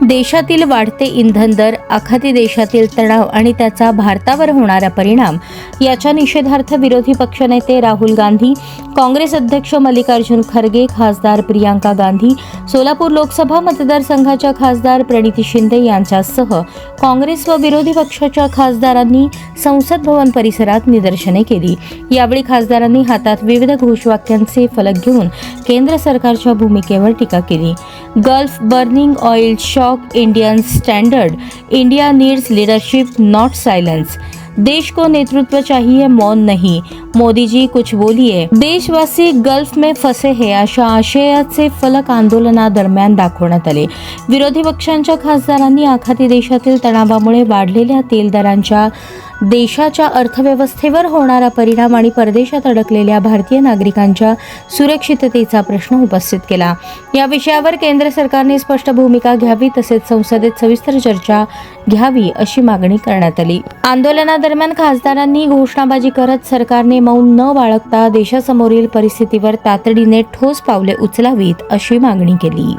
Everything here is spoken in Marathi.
देशातील वाढते इंधन दर, आखाती देशातील तणाव आणि त्याचा भारतावर होणारा परिणाम याच्या निषेधार्थ विरोधी पक्षनेते राहुल गांधी, काँग्रेस अध्यक्ष मल्लिकार्जुन खरगे, खासदार प्रियांका गांधी, सोलापूर लोकसभा मतदारसंघाच्या खासदार प्रणिती शिंदे यांच्यासह काँग्रेस व विरोधी पक्षाच्या खासदारांनी संसद भवन परिसरात निदर्शने केली। यावेळी खासदारांनी हातात विविध घोषवाक्यांचे फलक घेऊन केंद्र सरकारच्या भूमिकेवर टीका केली। Gulf burning oil shock, Indian standard, India needs leadership not silence, देश को नेतृत्व चाहिए मौन नहीं, मोदी जी कुछ बोलिए, देशवासी गल्फ में फसे हैं अशा आशयाचे फलक आंदोलनादरम्यान दाखवण्यात आले। विरोधी पक्षांच्या खासदारांनी आखाती देशातील तणावामुळे वाढलेल्या तेल दरांच्या देशाच्या अर्थव्यवस्थेवर होणारा परिणाम आणि परदेशात अडकलेल्या भारतीय नागरिकांच्या सुरक्षिततेचा प्रश्न उपस्थित केला। या विषयावर केंद्र सरकारने स्पष्ट भूमिका घ्यावी तसेच संसदेत सविस्तर चर्चा घ्यावी अशी मागणी करण्यात आली। आंदोलनादरम्यान खासदारांनी घोषणाबाजी करत सरकारने मौन न बाळगता देशासमोरील परिस्थितीवर तातडीने ठोस पावले उचलावीत अशी मागणी केली।